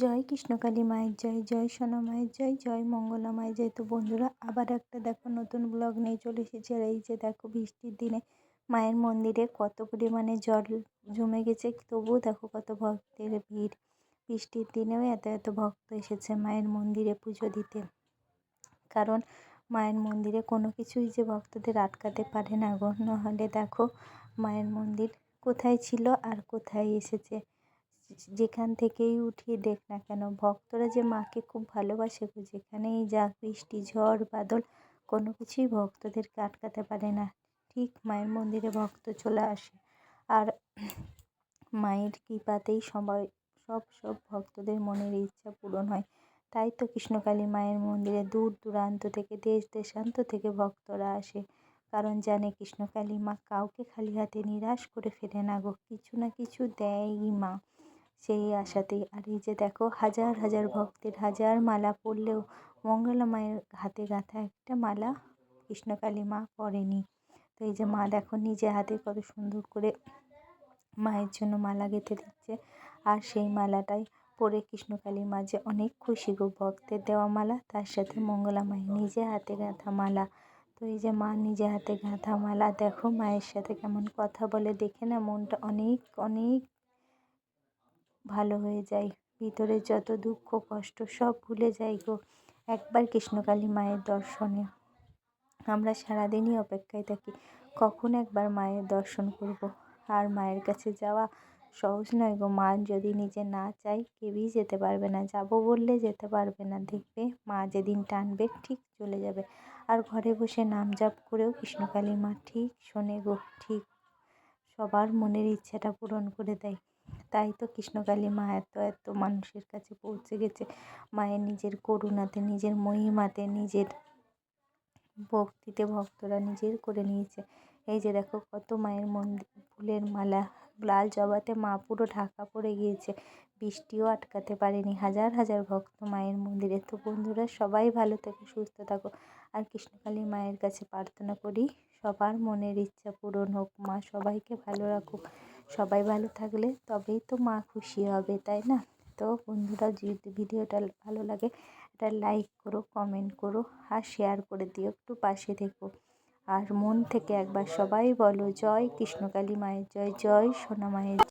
জয় কৃষ্ণকালী মায়ের জয়, জয় সোনা মায়ের জয়, জয় মঙ্গলা মায়ের জয়। তো বন্ধুরা আবার একটা দেখো নতুন ব্লগ নিয়ে চলে এসেছে। আর এই যে দেখো বৃষ্টির দিনে মায়ের মন্দিরে কত পরিমাণে জল জমে গেছে, তবুও দেখো কত ভক্তের ভিড়। বৃষ্টির দিনেও এত এত ভক্ত এসেছে মায়ের মন্দিরে পুজো দিতে, কারণ মায়ের মন্দিরে কোনো কিছুই যে ভক্তদের আটকাতে পারে না গো। নাহলে দেখো মায়ের মন্দির কোথায় ছিল আর কোথায় এসেছে। যেখান থেকেই উঠিয়ে দেখ না কেন, ভক্তরা যে মাকে খুব ভালোবাসে গো। যেখানেই যাক বৃষ্টি ঝড় বাদল কোনো কিছুই ভক্তদেরকে আটকাতে পারে না। ঠিক মায়ের মন্দিরে ভক্ত চলে আসে, আর মায়ের কৃপাতেই সব ভক্তদের মনের ইচ্ছা পূরণ হয়। তাই তো কৃষ্ণকালী মায়ের মন্দিরে দূর দূরান্ত থেকে দেশ দেশান্ত থেকে ভক্তরা আসে, কারণ জানে কৃষ্ণকালী মা কাউকে খালি হাতে নিরাশ করে ফেলে না গো, কিছু না কিছু দেয়ই মা, সেই আশাতেই। আর এই যে দেখো হাজার হাজার ভক্তের হাজার মালা পরলেও মঙ্গলা মায়ের হাতে গাঁথা একটা মালা কৃষ্ণকালী মা পরেনি। তো এই যে মা দেখো নিজে হাতে কত সুন্দর করে মায়ের জন্য মালা গেঁথে দিচ্ছে, আর সেই মালাটাই পরে কৃষ্ণকালী মা যে অনেক খুশি গো। ভক্তের দেওয়া মালা, তার সাথে মঙ্গলা মায়ের নিজে হাতে গাঁথা মালা। তো এই যে মা নিজে হাতে গাঁথা মালা, দেখো মায়ের সাথে কেমন কথা বলে, দেখে না মনটা অনেক অনেক ভালো হয়ে যায়। ভিতরে যত দুঃখ কষ্ট সব ভুলে যাই গো একবার কৃষ্ণকালী মায়ের দর্শনে। আমরা সারাদিনই অপেক্ষায় থাকি কখন একবার মায়ের দর্শন করব। আর মায়ের কাছে যাওয়া সহজ নয় গো। মা যদি নিজে না চাই কেউই যেতে পারবে না, যাব বললে যেতে পারবে না। দেখবে মা যেদিন টানবে ঠিক চলে যাবে। আর ঘরে বসে নাম জপ করেও কৃষ্ণকালী মা ঠিক শোনে গো, ঠিক সবার মনের ইচ্ছাটা পূরণ করে দেয়। তাই তো কৃষ্ণকালী মা এত এত মানুষের কাছে পৌঁছে গেছে, মায়ের নিজের করুণাতে, নিজের মহিমাতে, নিজের ভক্তিতে ভক্তরা নিজের করে নিয়েছে। এই যে দেখো কত মায়ের মন্দির ফুলের মালা, লাল জবাতে মা পুরো ঢাকা পড়ে গিয়েছে, বৃষ্টিও আটকাতে পারেনি। হাজার হাজার ভক্ত মায়ের মন্দিরে। তো বন্ধুরা সবাই ভালো থেকো, সুস্থ থাকো। আর কৃষ্ণকালী মায়ের কাছে প্রার্থনা করি সবার মনের ইচ্ছা পূরণ হোক, মা সবাইকে ভালো রাখুক। সবাই ভালো থাকলে তবেই তো মা খুশি হবে, তাই না? তো বন্ধুরা যদি ভিডিওটা ভালো লাগে একটা লাইক করো, কমেন্ট করো, আর শেয়ার করে দিও, একটু পাশে থেকো। আর মন থেকে একবার সবাই বলো জয় কৃষ্ণকালী মায়ের জয়, জয় সোনা মায়ের।